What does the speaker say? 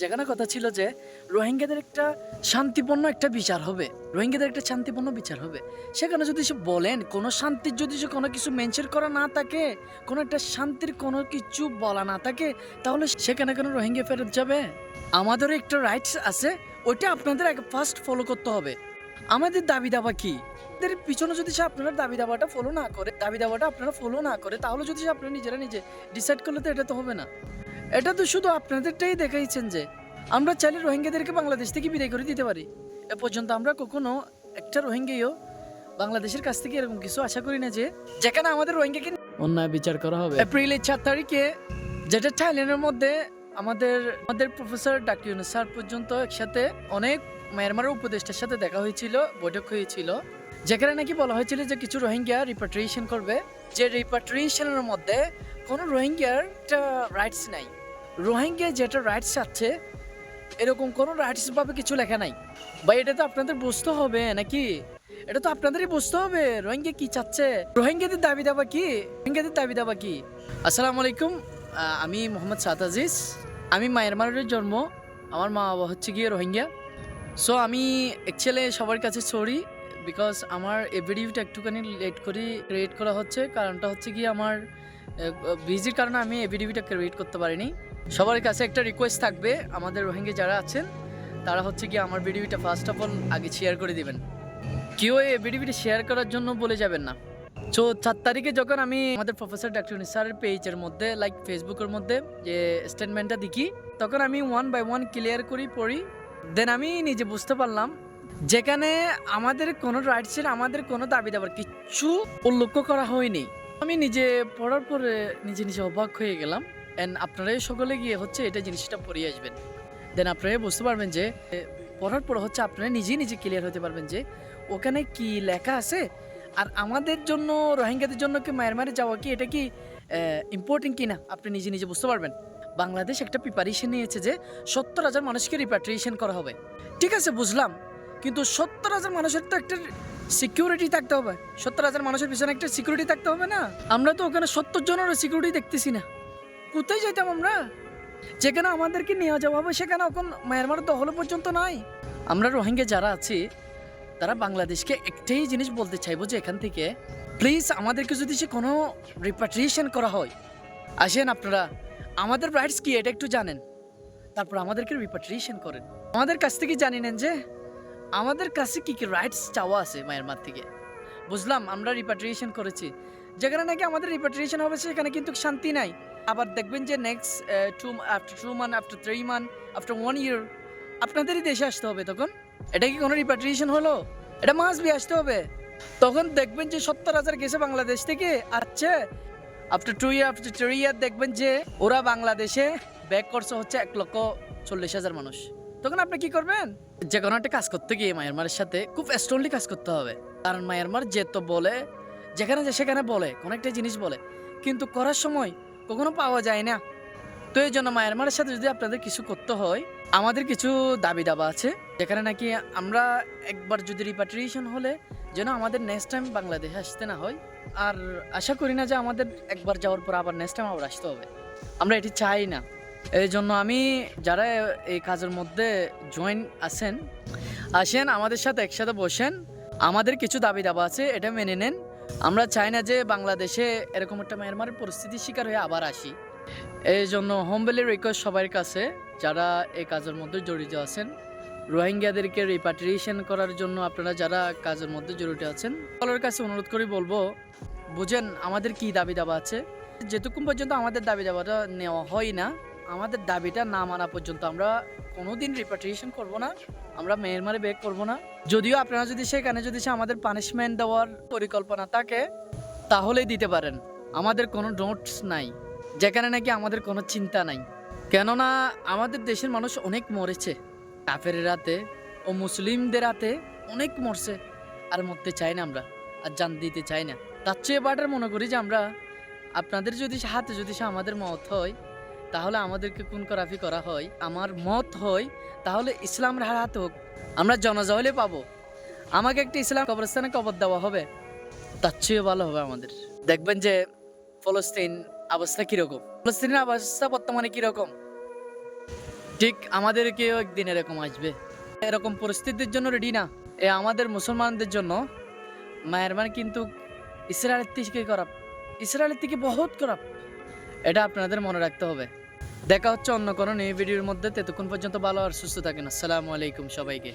যেখানে কথা ছিল যে রোহিঙ্গাদের একটা শান্তিপূর্ণ একটা বিচার হবে, রোহিঙ্গাদের একটা শান্তিপূর্ণ বিচার হবে। সেখানে যদি সে বলেন কোনো শান্তির যদি সে কোনো কিছু মেনশন করা না থাকে, কোনো একটা শান্তির কোনো কিছু বলা না থাকে, তাহলে সেখানে কেন রোহিঙ্গা ফেরত যাবে? আমাদেরও একটা রাইটস আছে, ওইটা আপনাদের আগে ফার্স্ট ফলো করতে হবে। আমাদের দাবি দাবা কি? এদের পিছনে যদি সে আপনার দাবি দাবাটা ফলো না করে, দাবি দাবাটা আপনারা ফলো না করে, তাহলে যদি সে আপনারা নিজেরা নিজে ডিসাইড করলে তো এটা তো হবে না। এটা তো শুধু আপনাদেরটাই দেখাইছেন যে আমরা চাইলে রোহিঙ্গাদেরকে বাংলাদেশ থেকে বিদায় করে দিতে পারি। এ পর্যন্ত আমরা কখনো একটা রোহিঙ্গাও বাংলাদেশের কাছ থেকে এরকম কিছু আশা করি না যে যেখানে আমাদের রোহিঙ্গাকে অন্যায় বিচার করা হবে। এপ্রিলের 4 তারিখে যেটা থাইল্যান্ডের মধ্যে আমাদের আমাদের প্রফেসর ডাক্তার ইউনূস স্যার পর্যন্ত একসাথে অনেক মায়ানমারের উপদেষ্টার সাথে দেখা হয়েছিল, বৈঠক হয়েছিল, যেখানে নাকি বলা হয়েছিল যে কিছু রোহিঙ্গা রিপাট্রিয়েশন করবে। যে রিপাট্রিয়েশনের মধ্যে কোনো রোহিঙ্গার একটা রাইটস নাই। রোহিঙ্গা যেটা রাইটস আছে এরকম কোনো রাইটস ভাবে কিছু লেখা নাই। ভাই এটা তো আপনাদের বুঝতে হবে নাকি? এটা তো আপনাদেরই বুঝতে হবে রোহিঙ্গা কি চাচ্ছে, রোহিঙ্গাদের দাবি দাবা কি, রোহিঙ্গাদের দাবি দাবা কি। আসসালামু আলাইকুম, আমি মোহাম্মদ সাদ আজিজ। আমি মায়ানমারের জন্ম, আমার মা বাবা হচ্ছে গিয়ে রোহিঙ্গা। সো আমি অ্যাকচুয়ালি সবার কাছে সরি, বিকজ আমার এই ভিডিওটা একটুখানি লেট করে ক্রিয়েট করা হচ্ছে। কারণটা হচ্ছে গিয়ে আমার বিজির কারণে আমি এই ভিডিওটা ক্রিয়েট করতে পারিনি। সবার কাছে একটা রিকোয়েস্ট থাকবে, আমাদের রোহিঙ্গা যারা আছেন তারা হচ্ছে গিয়ে আমার ভিডিওটা ফার্স্ট অফ অল আগে শেয়ার করে দিবেন। কেউ এই ভিডিওটা শেয়ার করার জন্য বলে যাবেন না। সো 4 তারিখে যখন আমি আমাদের প্রফেসর ডাক্তার ইউনূস স্যারের পেজের মধ্যে লাইক ফেসবুকের মধ্যে যে স্টেটমেন্টটা দেখি, তখন আমি 1 বাই 1 ক্লিয়ার করি পড়ি। দেন আমি নিজে বুঝতে পারলাম যেখানে আমাদের কোনো রাইটসের, আমাদের কোনো দাবি দাবার কিচ্ছু উল্লেখ করা হয়নি। আমি নিজে পড়ার পরে নিজে নিজে অবাক হয়ে গেলাম। অ্যান্ড আপনারাই সকলে গিয়ে হচ্ছে এটা জিনিসটা পড়িয়ে আসবেন। দেন আপনারাই বুঝতে পারবেন যে পড়ার পর হচ্ছে আপনারা নিজেই নিজে ক্লিয়ার হতে পারবেন যে ওখানে কি লেখা আছে। আর আমাদের জন্য, রোহিঙ্গাদের জন্য কি মায়ানমারে যাওয়া কি এটা কি ইম্পর্টেন্ট কি না আপনি নিজে নিজে বুঝতে পারবেন। বাংলাদেশ একটা প্রিপারেশন নিয়েছে যে 70,000 মানুষকে রিপাট্রিয়েশন করা হবে। ঠিক আছে, বুঝলাম, কিন্তু 70,000 মানুষের তো একটা সিকিউরিটি থাকতে হবে। 70,000 মানুষের পিছনে একটা সিকিউরিটি থাকতে হবে না? আমরা তো ওখানে 70 জনের সিকিউরিটি দেখতেছি না। কোথায় যেতাম আমরা? যেখানে আমাদেরকে নিয়ে যাওয়া হবে সেখানে এখন মায়ানমার দখল পর্যন্ত নাই। আমরা রোহিঙ্গা যারা আছি তারা বাংলাদেশকে একটাই জিনিস বলতে চাইবো যে এখান থেকে প্লিজ আমাদেরকে যদি সে কোনো রিপাট্রিয়েশন করা হয়, আসেন আপনারা, আমাদের রাইটস কি এটা একটু জানেন, তারপর আমাদেরকে রিপাট্রিয়েশন করেন। আমাদের কাছ থেকে জানি নেন যে আমাদের কাছে কি কি রাইটস চাওয়া আছে মায়ানমার থেকে। বুঝলাম আমরা রিপাট্রিয়েশন করেছি, যেখানে নাকি আমাদের রিপাট্রিয়েশন হবে সেখানে কিন্তু শান্তি নাই। আবার দেখবেন যে next after 2 month, after 3 month, after 1 ইয়ার আপনাদেরই দেশে আসতে হবে। তখন এটা কি কোনো রিপাট্রিয়েশন হলো? এটা মাস্ট বি আসতে হবে। তখন দেখবেন যে 70,000 গেছে বাংলাদেশ থেকে, আচ্ছা আফটার 2 ইয়ার, আফটার 3 ইয়ার দেখবেন যে ওরা বাংলাদেশে ব্যাক করছে হচ্ছে 1,40,000 মানুষ। তখন আপনি কি করবেন? যে কোনো একটা কাজ করতে গিয়ে মায়ানমারের সাথে খুব স্ট্রংলি কাজ করতে হবে। কারণ মায়ানমার যে তো বলে, যেখানে যে সেখানে বলে, কোনো একটা জিনিস বলে, কিন্তু করার সময় কখনো পাওয়া যায় না। তো এই জন্য মায়ানমারের সাথে যদি আপনাদের কিছু করতে হয়, আমাদের কিছু দাবি দাবা আছে, যেখানে নাকি আমরা একবার যদি রিপাট্রিয়েশন হলে যেন আমাদের নেক্সট টাইম বাংলাদেশে আসতে না হয়। আর আশা করি না যে আমাদের একবার যাওয়ার পর আবার নেক্সট টাইম আবার আসতে হবে, আমরা এটি চাই না। এই জন্য আমি যারা এই কাজের মধ্যে জয়েন আছেন, আসেন আমাদের সাথে একসাথে বসেন, আমাদের কিছু দাবি দাবা আছে এটা মেনে নেন। আমরা চাই না যে বাংলাদেশে এরকম একটা মায়ানমারের পরিস্থিতির শিকার হয়ে আবার আসি। এই জন্য হোমবেলি রিকোয়েস্ট সবার কাছে যারা এই কাজের মধ্যে জড়িত আছেন, রোহিঙ্গাদেরকে রিপাট্রিয়েশন করার জন্য আপনারা যারা কাজের মধ্যে জড়িত আছেন, সকলের কাছে অনুরোধ করি বলবো, বুঝেন আমাদের কি দাবি দাবা আছে। যেটুকুন পর্যন্ত আমাদের দাবি দাবাটা নেওয়া হয় না, আমাদের দাবিটা না মানা পর্যন্ত আমরা কোনোদিন রিপাট্রিয়েশন করব না, আমরা মায়ানমারে ব্যাক করব না। যদিও আপনারা যদি সেখানে যদি আমাদের পানিশমেন্ট দেওয়ার পরিকল্পনা থাকে তাহলেই দিতে পারেন, আমাদের কোনো নোটস নাই, যেখানে নাকি আমাদের কোনো চিন্তা নাই। কেননা আমাদের দেশের মানুষ অনেক মরেছে, কাফেরের হাতে ও মুসলিমদের হাতে অনেক মরছে, আর মরতে চাই না আমরা, আর জান দিতে চাই না। তার চেয়ে বাটার মনে করি যে আমরা আপনাদের যদি হাতে যদি আমাদের মত হয় তাহলে আমাদেরকে খুন করাফি করা হয়, আমার মত হয় তাহলে ইসলামের হাতে হোক, আমরা জনজহলে পাবো, আমাকে একটা ইসলাম কবরস্থানে কবর দেওয়া হবে, তার চেয়ে ভালো হবে আমাদের। দেখবেন যে ফলস্তিন অবস্থা কিরকম, ফলস্তিনের অবস্থা বর্তমানে কিরকম। ঠিক আমাদেরকেও একদিন এরকম আসবে। এরকম পরিস্থিতির জন্য রেডি না। আমাদের মুসলমানদের জন্য মেহরবানি কিন্তু ইসরায়েলের থেকে খারাপ, ইসরায়েলের থেকে বহুত খারাপ। এটা আপনাদের মনে রাখতে হবে। দেখা হচ্ছে অন্য কোনো নিউ ভিডিওর মধ্যে। ততক্ষণ পর্যন্ত ভালো আর সুস্থ থাকেন। আসসালামু আলাইকুম সবাইকে।